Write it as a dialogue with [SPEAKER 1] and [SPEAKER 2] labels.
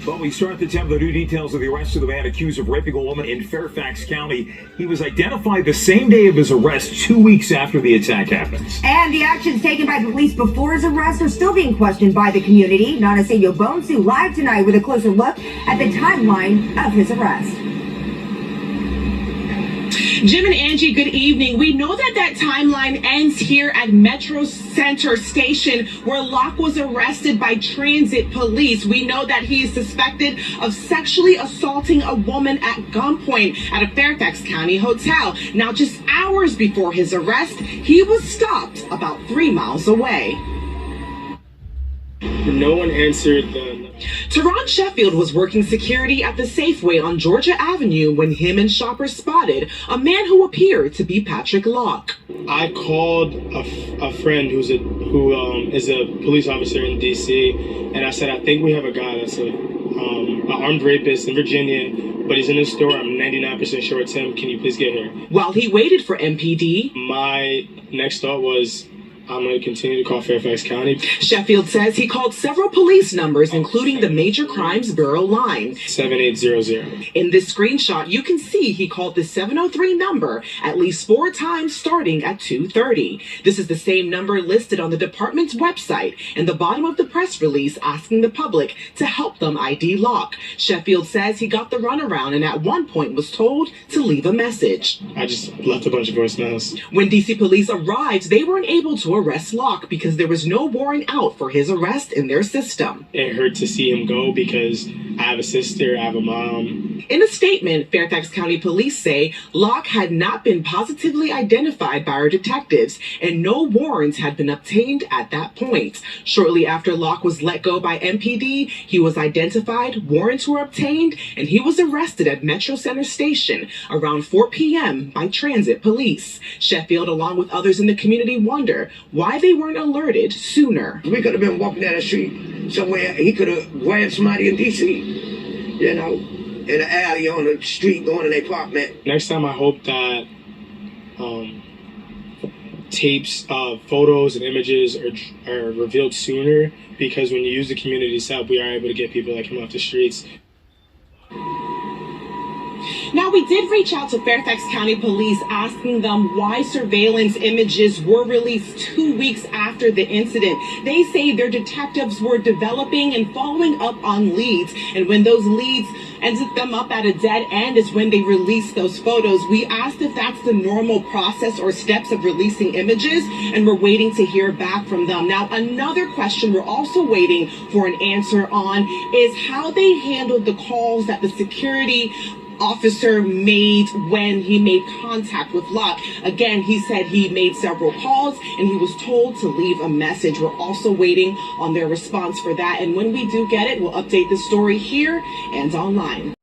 [SPEAKER 1] Well, we start the top of the new details of the arrest of the man accused of raping a woman in Fairfax County. He was identified the same day of his arrest, 2 weeks after the attack happened.
[SPEAKER 2] And the actions taken by police before his arrest are still being questioned by the community. Nanasayo Bonsu live tonight with a closer look at the timeline of his arrest.
[SPEAKER 3] Jim and Angie, good evening. We know that timeline ends here at Metro Center Station, where Locke was arrested by transit police. We know that he is suspected of sexually assaulting a woman at gunpoint at a Fairfax County hotel. Now, just hours before his arrest, he was stopped about 3 miles away.
[SPEAKER 4] No one answered the...
[SPEAKER 3] Teron Sheffield was working security at the Safeway on Georgia Avenue when him and shoppers spotted a man who appeared to be Patrick Locke.
[SPEAKER 4] I called a friend who is a police officer in D.C. and I said, I think we have a guy that's an armed rapist in Virginia, but he's in the store. I'm 99% sure it's him. Can you please get here?
[SPEAKER 3] While he waited for MPD,
[SPEAKER 4] my next thought was, I'm going to continue to call Fairfax County.
[SPEAKER 3] Sheffield says he called several police numbers, including the Major Crimes Bureau line.
[SPEAKER 4] 7800.
[SPEAKER 3] In this screenshot, you can see he called the 703 number at least 4 times starting at 2:30. This is the same number listed on the department's website and the bottom of the press release asking the public to help them ID Locke. Sheffield says he got the runaround and at one point was told to leave a message.
[SPEAKER 4] I just left a bunch of voicemails.
[SPEAKER 3] When DC police arrived, they weren't able to arrest Locke because there was no warrant out for his arrest in their system.
[SPEAKER 4] It hurt to see him go because I have a sister, I have a mom.
[SPEAKER 3] In a statement, Fairfax County Police say Locke had not been positively identified by our detectives and no warrants had been obtained at that point. Shortly after Locke was let go by MPD, he was identified, warrants were obtained, and he was arrested at Metro Center Station around 4 p.m. by transit police. Sheffield, along with others in the community, wonder why they weren't alerted sooner.
[SPEAKER 5] We could have been walking down the street somewhere. He could have grabbed somebody in D.C., you know, in an alley on the street going to their apartment.
[SPEAKER 4] Next time I hope that tapes, photos and images are revealed sooner, because when you use the community's help, we are able to get people like him off the streets.
[SPEAKER 3] Now, we did reach out to Fairfax County Police asking them why surveillance images were released 2 weeks after the incident. They say their detectives were developing and following up on leads, and when those leads ended them up at a dead end is when they released those photos. We asked if that's the normal process or steps of releasing images, and we're waiting to hear back from them. Now, another question we're also waiting for an answer on is how they handled the calls that the security officer made when he made contact with Locke. Again, he said he made several calls and he was told to leave a message. We're also waiting on their response for that. And when we do get it, we'll update the story here and online.